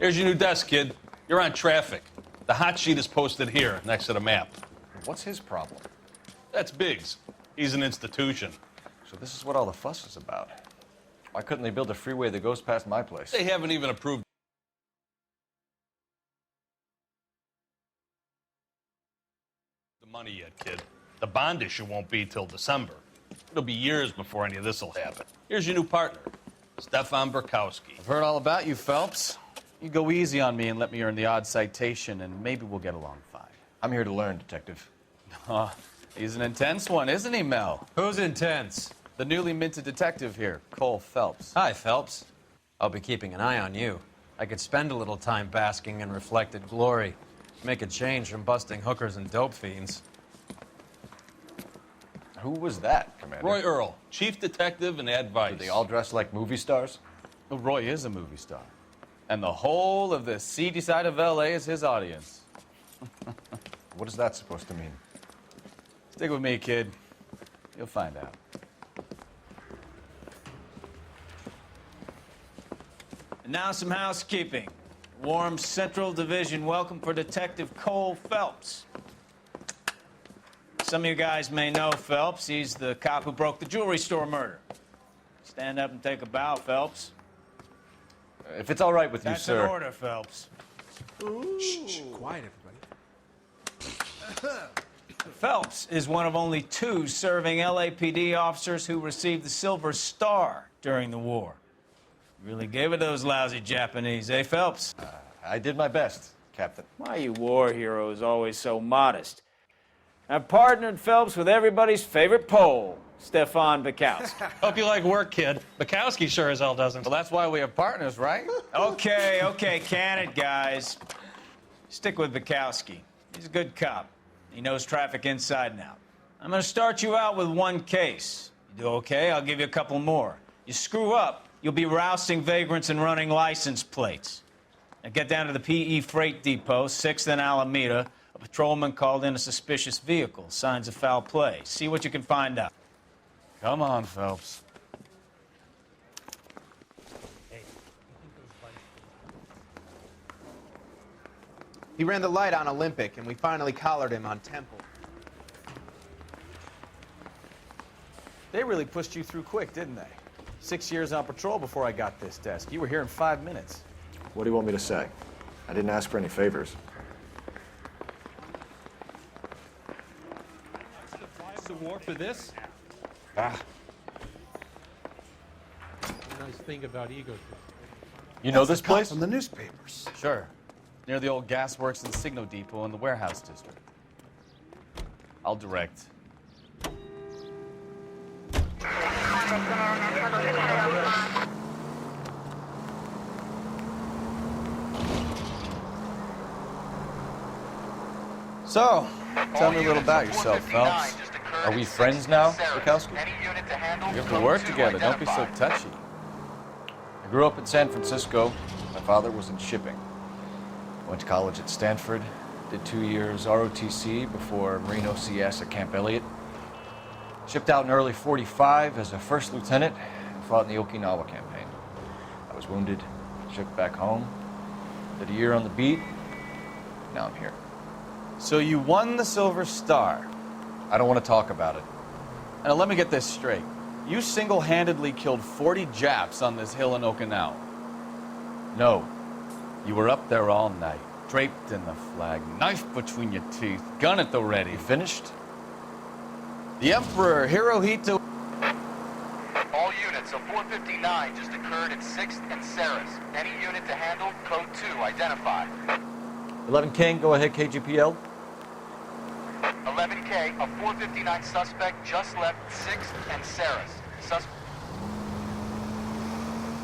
Here's your new desk, kid. You're on traffic. The hot sheet is posted here, next to the map. What's his problem? That's Biggs. He's an institution. So this is what all the fuss is about. Why couldn't they build a freeway that goes past my place? They haven't even approved the money yet, kid. The bond issue won't be till December. It'll be years before any of this will happen. Here's your new partner, Stefan Burkowski. I've heard all about you, Phelps. You go easy on me and let me earn the odd citation, and maybe we'll get along fine. I'm here to learn, Detective. He's an intense one, isn't he, Mel? Who's intense? The newly minted detective here, Cole Phelps. Hi, Phelps. I'll be keeping an eye on you. I could spend a little time basking in reflected glory. Make a change from busting hookers and dope fiends. Who was that, Commander? Roy Earl, chief detective and advice. Do they all dress like movie stars? Well, Roy is a movie star. And the whole of the seedy side of L.A. is his audience. What is that supposed to mean? Stick with me, kid. You'll find out. And now some housekeeping. Warm Central Division welcome for Detective Cole Phelps. Some of you guys may know Phelps. He's the cop who broke the jewelry store murder. Stand up and take a bow, Phelps. If it's all right with you, That's sir. an order, Phelps. Shh, quiet, everybody. Phelps is one of only 2 serving LAPD officers who received the Silver Star during the war. Really gave it to those lousy Japanese, eh, Phelps? I did my best, Captain. Why are you war heroes always so modest? I've partnered Phelps with everybody's favorite Pole, Stefan Burkowski. Hope you like work, kid. Bukowski sure as hell doesn't. Well, that's why we have partners, right? Okay, can it, guys. Stick with Burkowski. He's a good cop. He knows traffic inside and out. I'm going to start you out with 1 case. You do okay, I'll give you a couple more. You screw up, you'll be rousting vagrants and running license plates. Now get down to the PE Freight Depot, 6th and Alameda. A patrolman called in a suspicious vehicle. Signs of foul play. See what you can find out. Come on, Phelps. He ran the light on Olympic, and we finally collared him on Temple. They really pushed you through quick, didn't they? 6 years on patrol before I got this desk. You were here in 5 minutes. What do you want me to say? I didn't ask for any favors. The war for this? Ah. Nice thing about ego. You know this place? From the newspapers. Sure. Near the old gasworks and signal depot in the warehouse district. I'll direct. So, tell me a little about yourself, Phelps. Are we friends now, Burkowski? We have to work together. Don't be so touchy. I grew up in San Francisco. My father was in shipping. Went to college at Stanford. Did 2 years ROTC before Marine OCS at Camp Elliott. Shipped out in early '45 as a first lieutenant and fought in the Okinawa campaign. I was wounded, shipped back home. Did a year on the beat. Now I'm here. So you won the Silver Star. I don't want to talk about it. Now let me get this straight. You single-handedly killed 40 Japs on this hill in Okinawa. No. You were up there all night, draped in the flag, knife between your teeth, gun at the ready. You finished? The Emperor Hirohito... All units, a 459 just occurred at 6th and Saris. Any unit to handle, code 2, identified. 11 King, go ahead, KGPL. 11K, a 459 suspect just left 6th and Saris.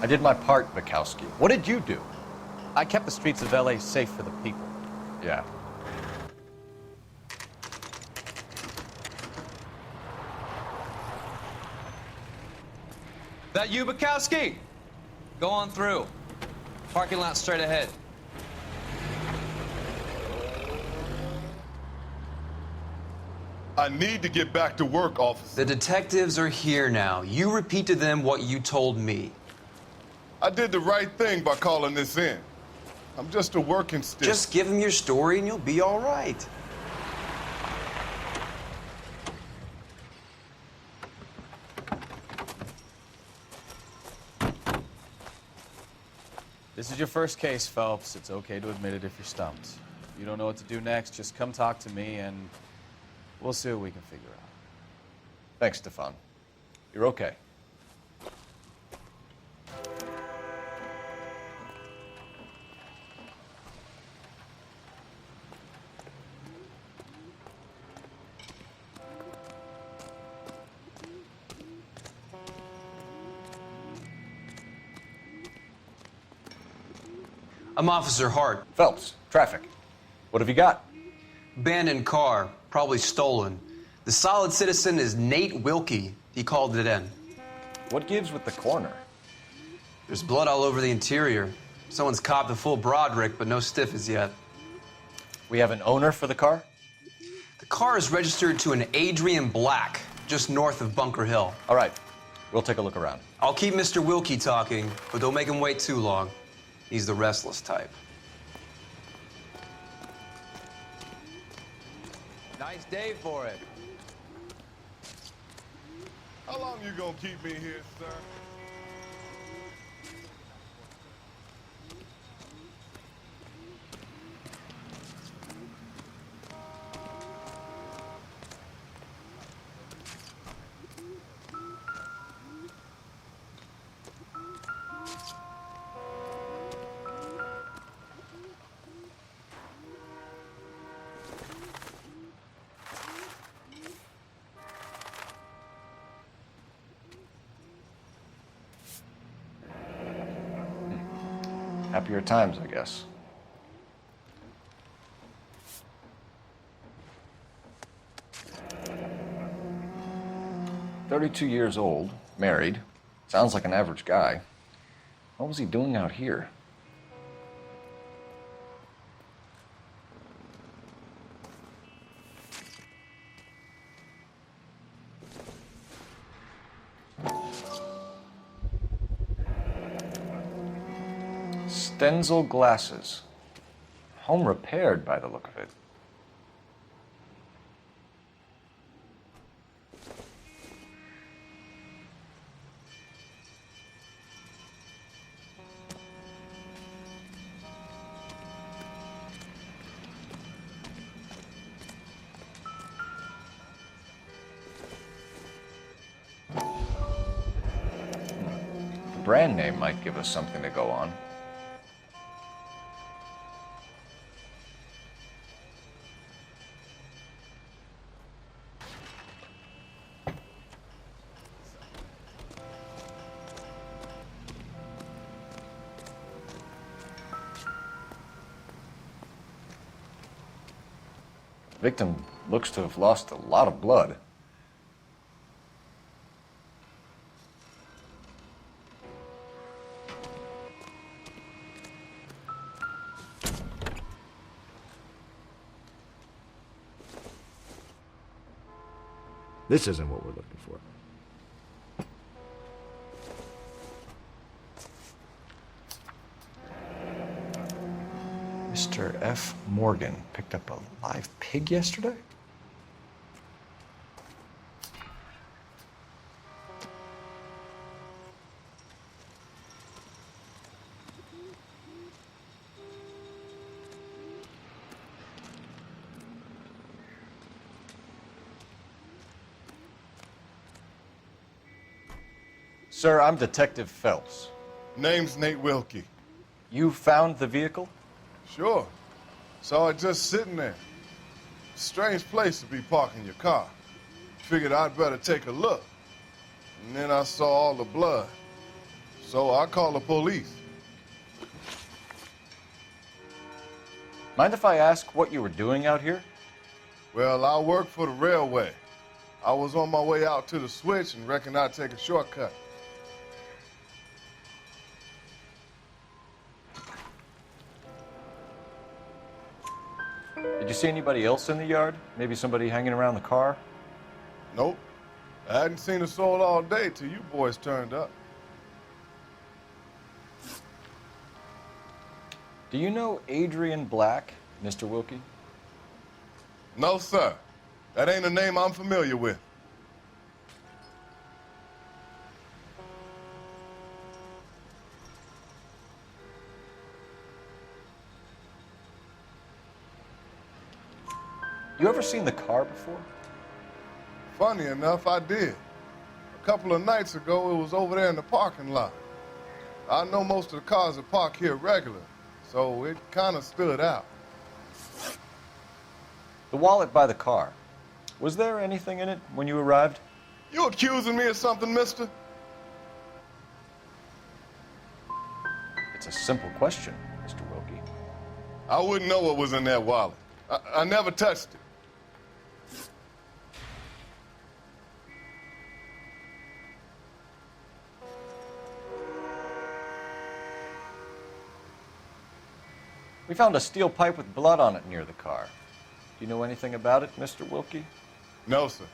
I did my part, Bukowski. What did you do? I kept the streets of L.A. safe for the people. Yeah. That you, Bukowski? Go on through. Parking lot straight ahead. I need to get back to work, officer. The detectives are here now. You repeat to them what you told me. I did the right thing by calling this in. I'm just a working stiff. Just give him your story and you'll be all right. This is your first case, Phelps. It's okay to admit it if you're stumped. If you don't know what to do next, just come talk to me and we'll see what we can figure out. Thanks, Stefan. You're okay. I'm Officer Hart. Phelps, traffic. What have you got? Abandoned car, probably stolen. The solid citizen is Nate Wilkie. He called it in. What gives with the corner? There's blood all over the interior. Someone's copped a full Broderick, but no stiff as yet. We have an owner for the car? The car is registered to an Adrian Black, just north of Bunker Hill. All right, we'll take a look around. I'll keep Mr. Wilkie talking, but don't make him wait too long. He's the restless type. Nice day for it. How long you gonna keep me here, sir? Happier times, I guess. "32 years old, married. Sounds like an average guy. What was he doing out here?" Stenzel glasses. Home repaired by the look of it. The brand name might give us something to go on. Victim looks to have lost a lot of blood. This isn't what we're looking for. Mr. F. Morgan picked up a live pig yesterday? Sir, I'm Detective Phelps. Name's Nate Wilkie. You found the vehicle? Sure. Saw it just sitting there. Strange place to be parking your car. Figured I'd better take a look. And then I saw all the blood. So I called the police. Mind if I ask what you were doing out here? Well, I work for the railway. I was on my way out to the switch and reckoned I'd take a shortcut. Did you see anybody else in the yard? Maybe somebody hanging around the car? Nope. I hadn't seen a soul all day till you boys turned up. Do you know Adrian Black, Mr. Wilkie? No, sir. That ain't a name I'm familiar with. You ever seen the car before? Funny enough, I did. A couple of nights ago, it was over there in the parking lot. I know most of the cars are parked here regular, so it kind of stood out. The wallet by the car. Was there anything in it when you arrived? You accusing me of something, mister? It's a simple question, Mr. Wilkie. I wouldn't know what was in that wallet. I never touched it. We found a steel pipe with blood on it near the car. Do you know anything about it, Mr. Wilkie? No, sir.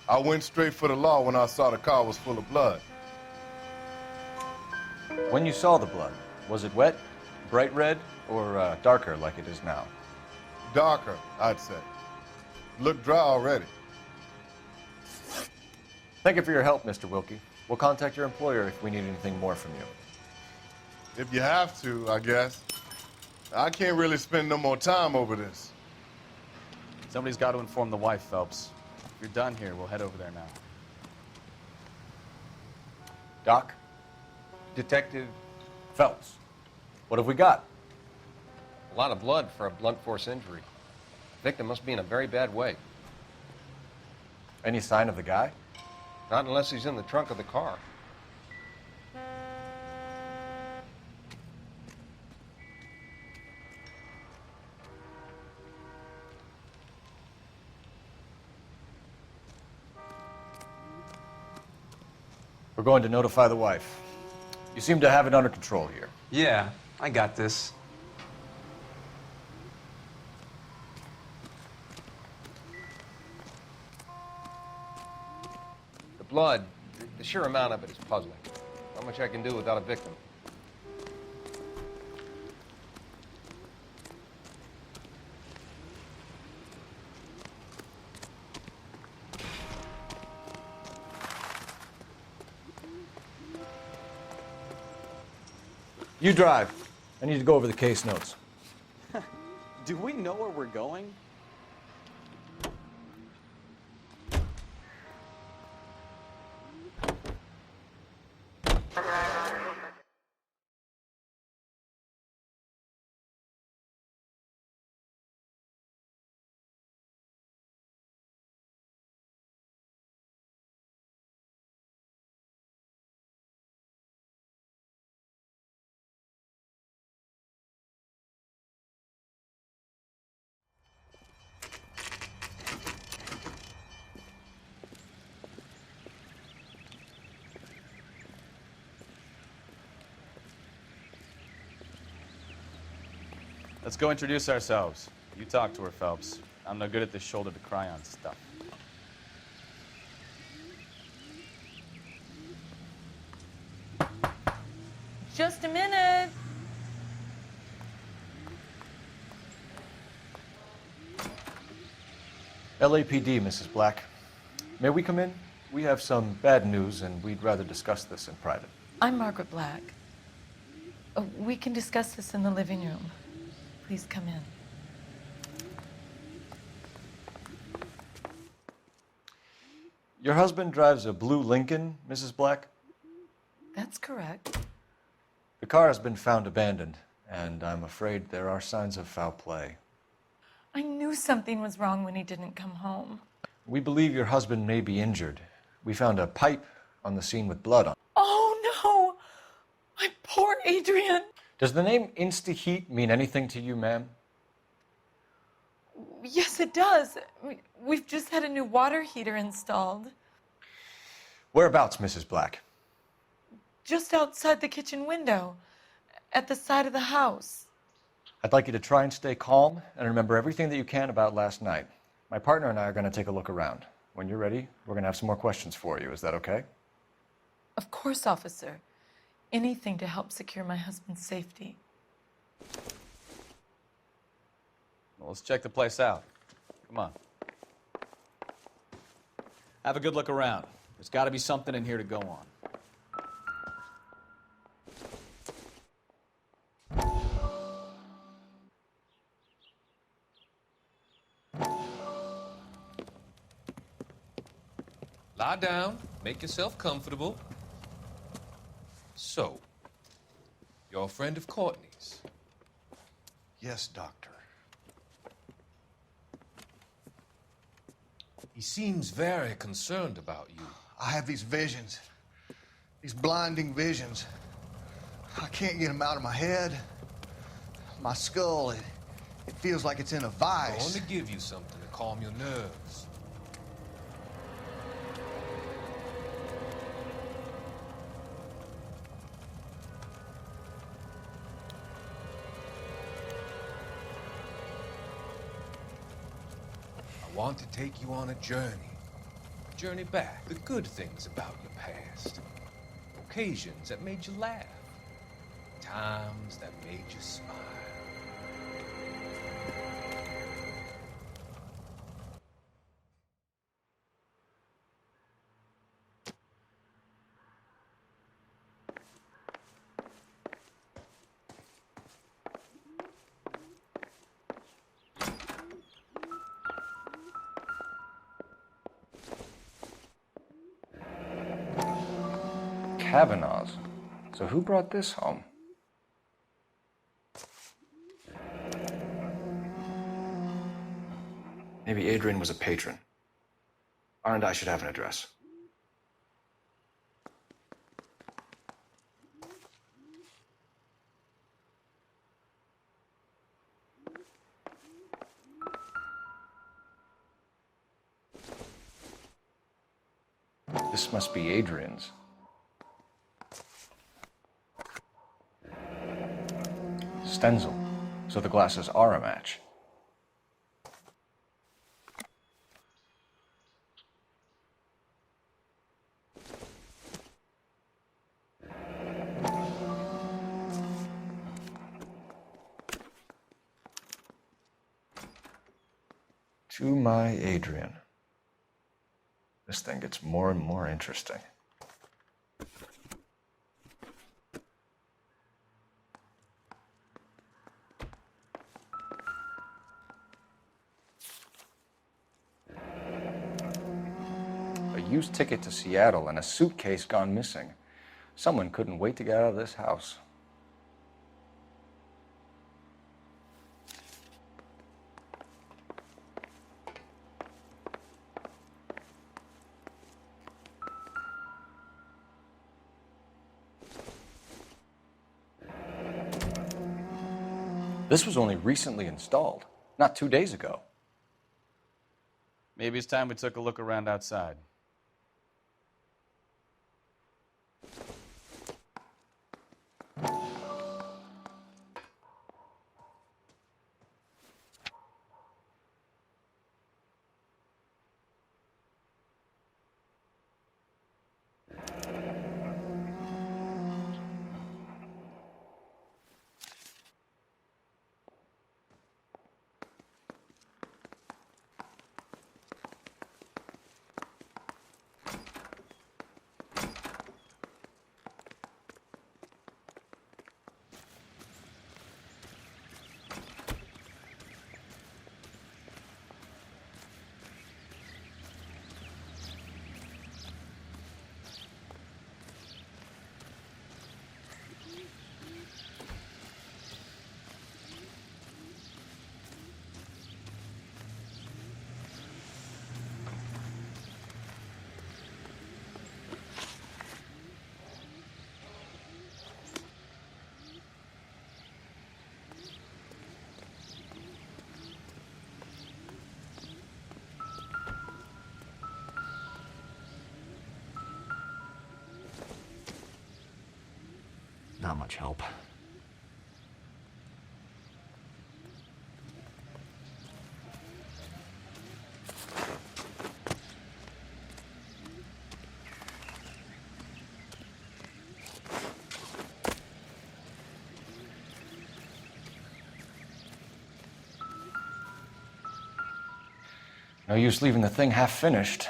I went straight for the law when I saw the car was full of blood. When you saw the blood, was it wet, bright red, or darker like it is now? Darker, I'd say. Looked dry already. Thank you for your help, Mr. Wilkie. We'll contact your employer if we need anything more from you. If you have to, I guess. I can't really spend no more time over this. Somebody's got to inform the wife, Phelps. If you're done here, we'll head over there now. Doc? Detective, Phelps. What have we got? a lot of blood for a blunt force injury. Victim must be in a very bad way. Any sign of the guy? Not unless he's in the trunk of the car. We're going to notify the wife. You seem to have it under control here. Yeah, I got this. The blood, the sheer amount of it is puzzling. Not much I can do without a victim. You drive. I need to go over the case notes. Do we know where we're going? Let's go introduce ourselves. You talk to her, Phelps. I'm no good at this shoulder to cry on stuff. Just a minute. LAPD, Mrs. Black. May we come in? We have some bad news, and we'd rather discuss this in private. I'm Margaret Black. We can discuss this in the living room. Please come in. Your husband drives a blue Lincoln, Mrs. Black? That's correct. The car has been found abandoned, and I'm afraid there are signs of foul play. I knew something was wrong when he didn't come home. We believe your husband may be injured. We found a pipe on the scene with blood on it. Oh, no! My poor Adrian! Does the name Insta-Heat mean anything to you, ma'am? Yes, it does. We've just had a new water heater installed. Whereabouts, Mrs. Black? Just outside the kitchen window, at the side of the house. I'd like you to try and stay calm and remember everything that you can about last night. My partner and I are going to take a look around. When you're ready, we're going to have some more questions for you. Is that okay? Of course, officer. Anything to help secure my husband's safety. Well, let's check the place out. Come on. Have a good look around. There's got to be something in here to go on. Lie down, make yourself comfortable. So, you're a friend of Courtney's? Yes, Doctor. He seems very concerned about you. I have these visions, these blinding visions. I can't get them out of my head. My skull, it feels like it's in a I vice. want to give you something to calm your nerves. I want to take you on a journey back, the good things about your past, occasions that made you laugh, times that made you smile. Kavanaugh's. So who brought this home? Maybe Adrian was a patron. R&I should have an address. This must be Adrian's. Stenzel. So the glasses are a match. To my Adrian. This thing gets more and more interesting. A used ticket to Seattle and a suitcase gone missing. Someone couldn't wait to get out of this house. This was only recently installed, not 2 days ago. Maybe it's time we took a look around outside. Not much help. No use leaving the thing half finished.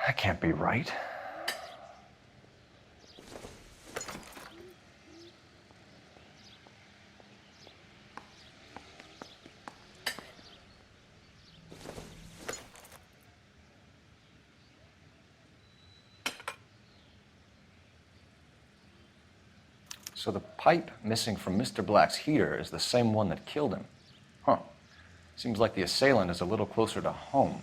That can't be right. So the pipe missing from Mr. Black's heater is the same one that killed him. Huh. Seems like the assailant is a little closer to home.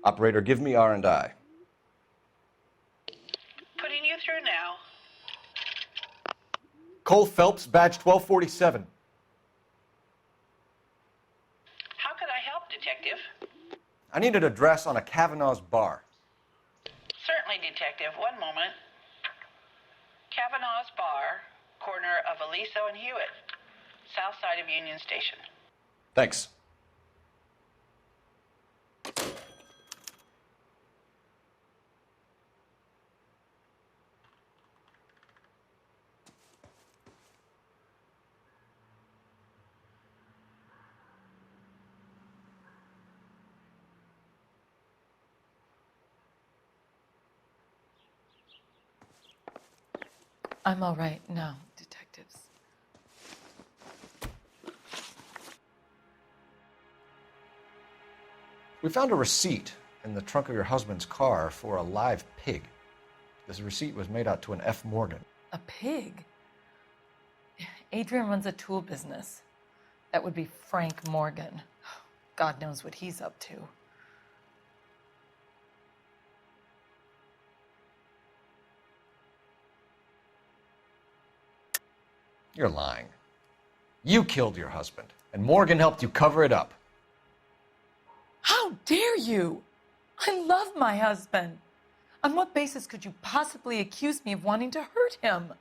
Operator, give me R&I. Putting you through now. Cole Phelps, badge 1247. How could I help, Detective? I need an address on a Kavanaugh's bar. Certainly, Detective. One moment. Kavanaugh's Bar, corner of Aliso and Hewitt, south side of Union Station. Thanks. I'm all right now, detectives. We found a receipt in the trunk of your husband's car for a live pig. This receipt was made out to an F. Morgan. A pig? Adrian runs a tool business. That would be Frank Morgan. God knows what he's up to. You're lying. You killed your husband, and Morgan helped you cover it up. How dare you? I love my husband. On what basis could you possibly accuse me of wanting to hurt him?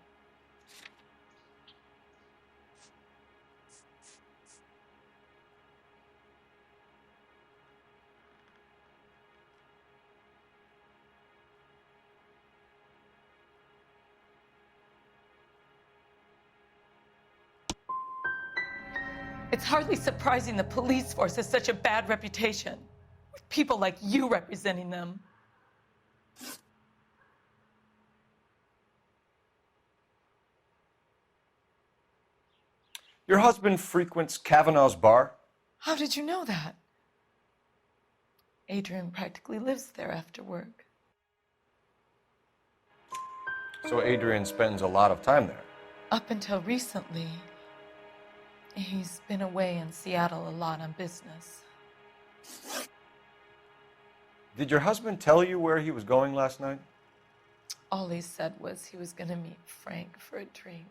It's hardly surprising the police force has such a bad reputation, with people like you representing them. Your husband frequents Kavanaugh's bar? How did you know that? Adrian practically lives there after work. So Adrian spends a lot of time there. Up until recently, he's been away in Seattle a lot on business. Did your husband tell you where he was going last night? All he said was he was going to meet Frank for a drink.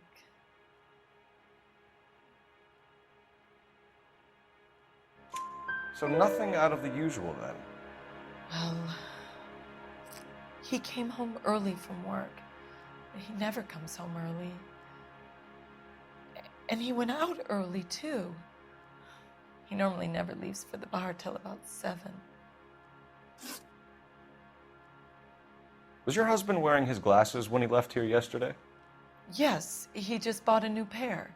So nothing out of the usual then? Well, he came home early from work. He never comes home early. And he went out early, too. He normally never leaves for the bar till about 7. Was your husband wearing his glasses when he left here yesterday? Yes, he just bought a new pair.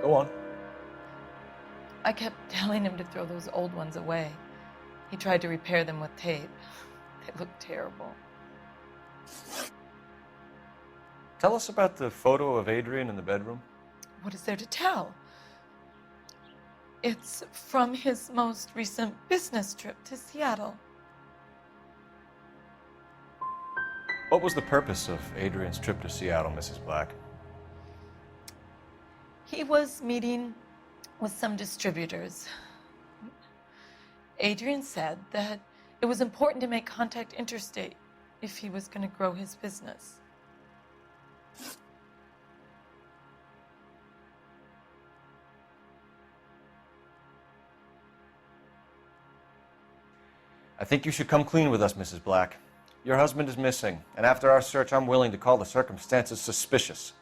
Go on. I kept telling him to throw those old ones away. He tried to repair them with tape. They looked terrible. Tell us about the photo of Adrian in the bedroom. What is there to tell? It's from his most recent business trip to Seattle. What was the purpose of Adrian's trip to Seattle, Mrs. Black? He was meeting with some distributors. Adrian said that it was important to make contact interstate if he was going to grow his business. I think you should come clean with us, Mrs. Black. Your husband is missing, and after our search, I'm willing to call the circumstances suspicious.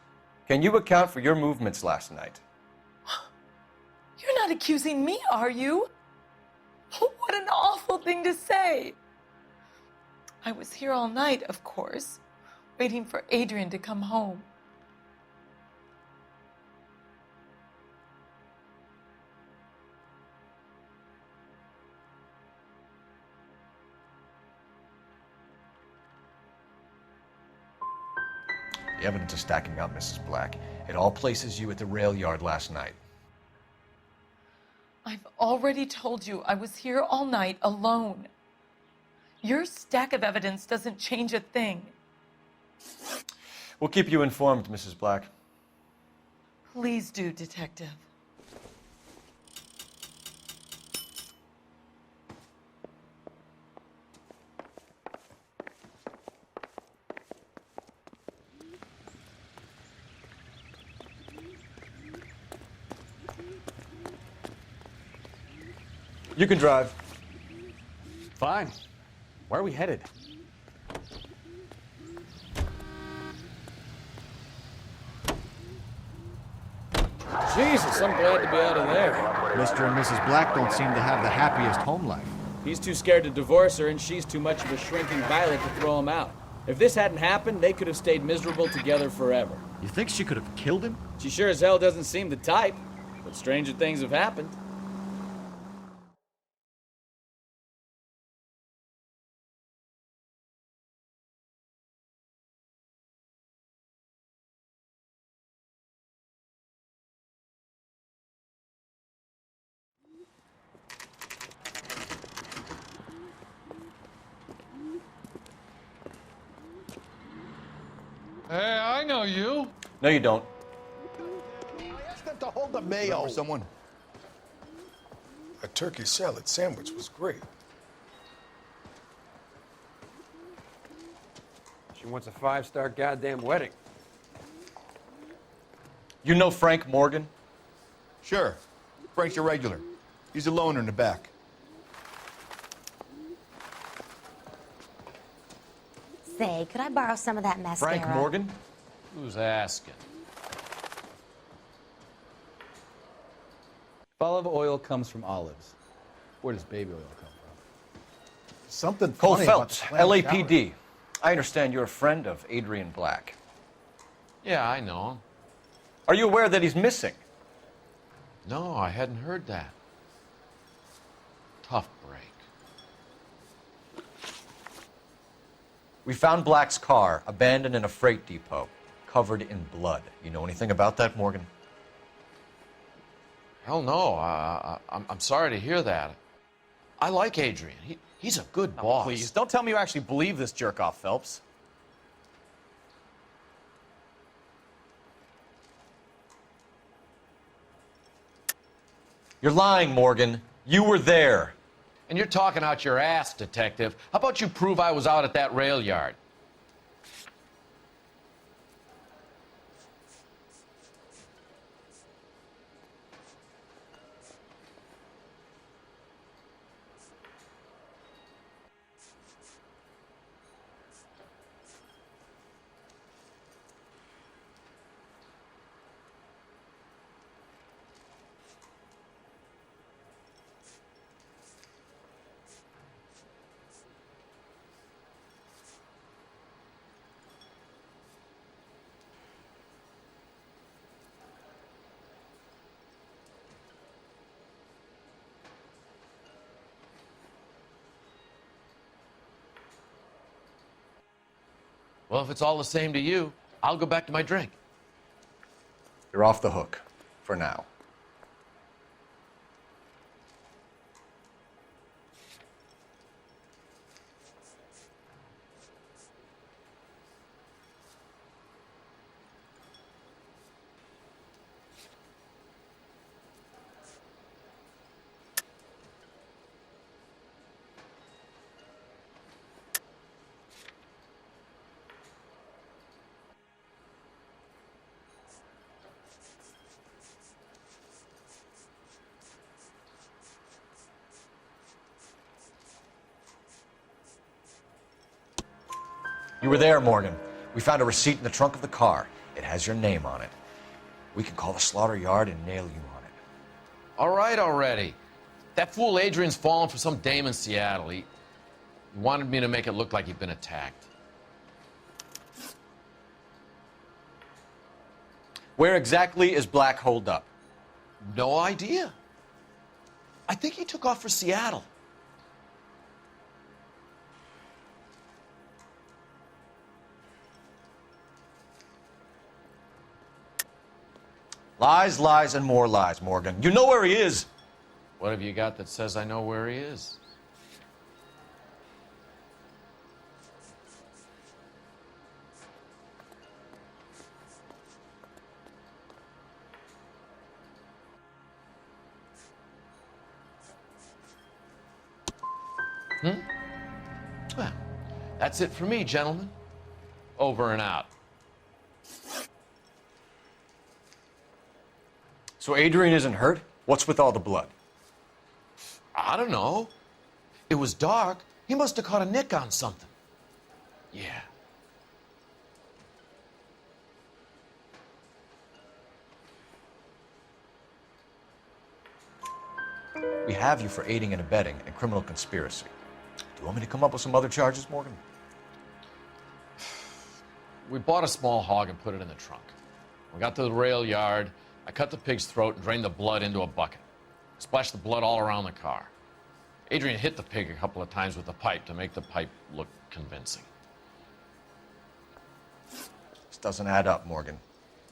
Can you account for your movements last night? You're not accusing me, are you? What an awful thing to say. I was here all night, of course, waiting for Adrian to come home. The evidence is stacking up, Mrs. Black. It all places you at the rail yard last night. I've already told you I was here all night alone. Your stack of evidence doesn't change a thing. We'll keep you informed, Mrs. Black. Please do, Detective. You can drive. Fine. Where are we headed? Jesus, I'm glad to be out of there. Mr. and Mrs. Black don't seem to have the happiest home life. He's too scared to divorce her, and she's too much of a shrinking violet to throw him out. If this hadn't happened, they could have stayed miserable together forever. You think she could have killed him? She sure as hell doesn't seem the type, but stranger things have happened. Hey, I know you. No, you don't. I asked them to hold the mayo. Someone. A turkey salad sandwich was great. She wants a 5-star goddamn wedding. You know Frank Morgan? Sure. Frank's your regular. He's a loner in the back. Say, could I borrow some of that mascara? Frank Morgan? Who's asking? Olive oil comes from olives. Where does baby oil come from? Something Cole funny about Phelps, the clam LAPD. I understand you're a friend of Adrian Black. Yeah, I know him. Are you aware that he's missing? No, I hadn't heard that. Tough break. We found Black's car abandoned in a freight depot, covered in blood. You know anything about that, Morgan? Hell no. I'm sorry to hear that. I like Adrian. He's a good boss. Please, don't tell me you actually believe this jerk-off, Phelps. You're lying, Morgan. You were there. And you're talking out your ass, detective. How about you prove I was out at that rail yard? Well, if it's all the same to you, I'll go back to my drink. You're off the hook, for now. You were there, Morgan. We found a receipt in the trunk of the car. It has your name on it. We can call the slaughter yard and nail you on it. All right already. That fool Adrian's fallen for some dame in Seattle. He wanted me to make it look like he'd been attacked. Where exactly is Black holed up? No idea. I think he took off for Seattle. Lies, lies, and more lies, Morgan. You know where he is. What have you got that says I know where he is? Well, that's it for me, gentlemen. Over and out. So Adrian isn't hurt? What's with all the blood? I don't know. It was dark. He must have caught a nick on something. Yeah. We have you for aiding and abetting and criminal conspiracy. Do you want me to come up with some other charges, Morgan? We bought a small hog and put it in the trunk. We got to the rail yard. I cut the pig's throat and drained the blood into a bucket. Splashed the blood all around the car. Adrian hit the pig a couple of times with the pipe to make the pipe look convincing. This doesn't add up, Morgan.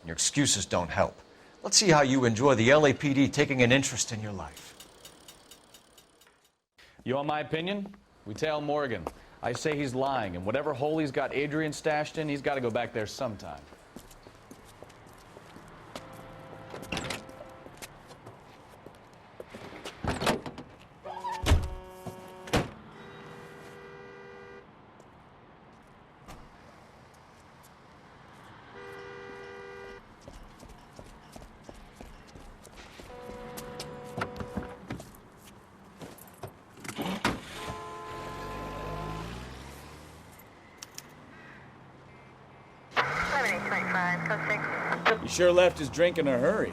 Your excuses don't help. Let's see how you enjoy the LAPD taking an interest in your life. You want my opinion? We tail Morgan. I say he's lying, and whatever hole he's got Adrian stashed in, he's got to go back there sometime. He sure left his drink in a hurry.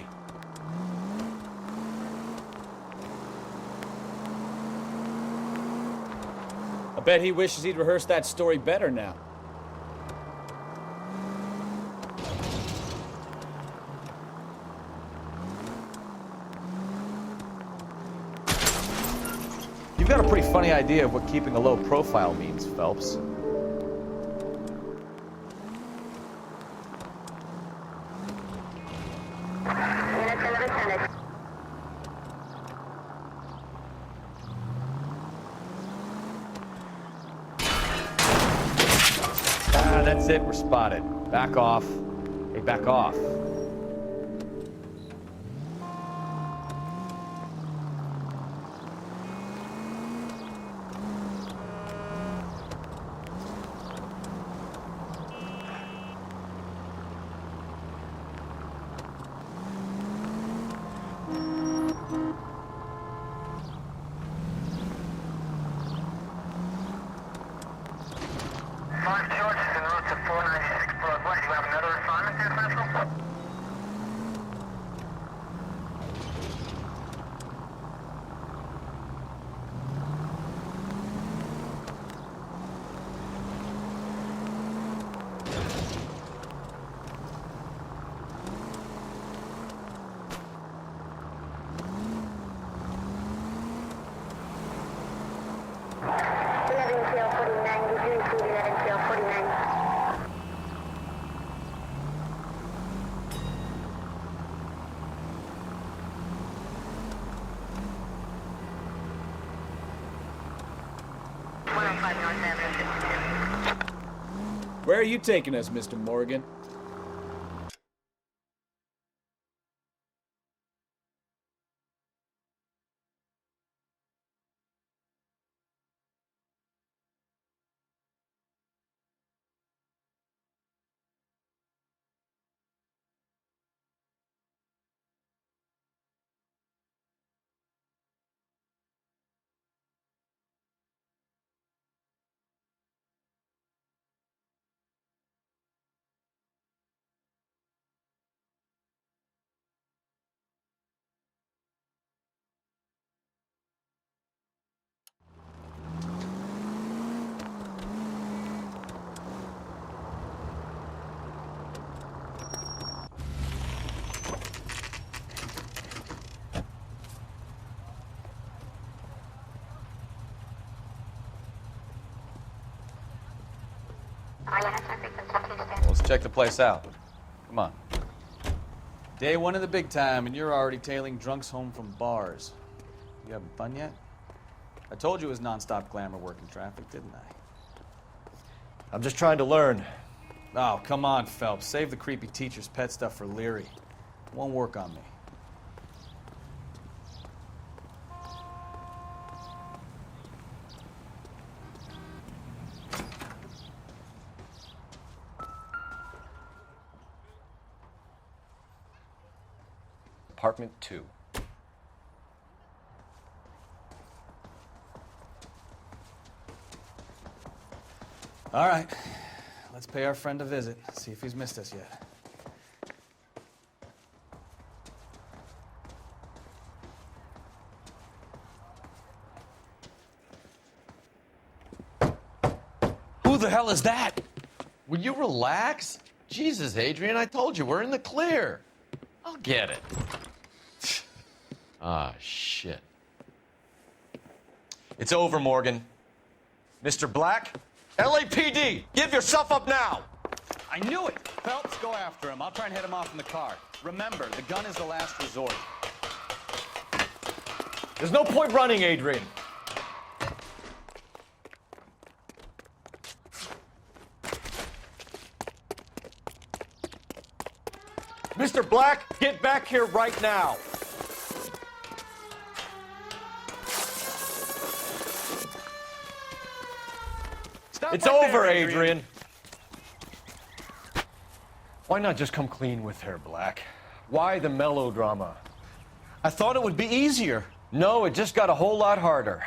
I bet he wishes he'd rehearsed that story better now. You've got a pretty funny idea of what keeping a low profile means, Phelps. That's it, we're spotted. Back off. Hey, back off. Where are you taking us, Mr. Morgan? Well, let's check the place out. Come on. Day one of the big time, and you're already tailing drunks home from bars. You having fun yet? I told you it was nonstop glamour working traffic, didn't I? I'm just trying to learn. Oh, come on, Phelps. Save the creepy teacher's pet stuff for Leary. It won't work on me. Apartment 2. All right. Let's pay our friend a visit, see if he's missed us yet. Who the hell is that? Will you relax? Jesus, Adrian, I told you, we're in the clear. I'll get it. Ah, shit. It's over, Morgan. Mr. Black, LAPD, give yourself up now! I knew it! Phelps, go after him. I'll try and head him off in the car. Remember, the gun is the last resort. There's no point running, Adrian. Mr. Black, get back here right now. It's over, Adrian. Why not just come clean with her, Black? Why the melodrama? I thought it would be easier. No, it just got a whole lot harder.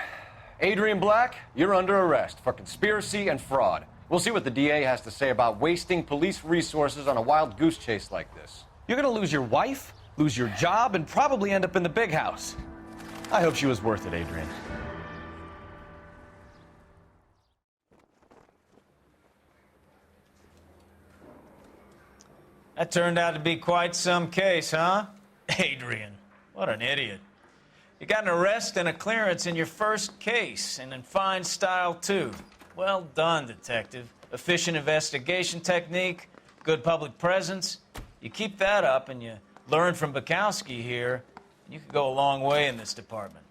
Adrian Black, you're under arrest for conspiracy and fraud. We'll see what the DA has to say about wasting police resources on a wild goose chase like this. You're gonna lose your wife, lose your job, and probably end up in the big house. I hope she was worth it, Adrian. That turned out to be quite some case, huh? Adrian, what an idiot. You got an arrest and a clearance in your first case, and in fine style, too. Well done, detective. Efficient investigation technique, good public presence. You keep that up and you learn from Bukowski here, you could go a long way in this department.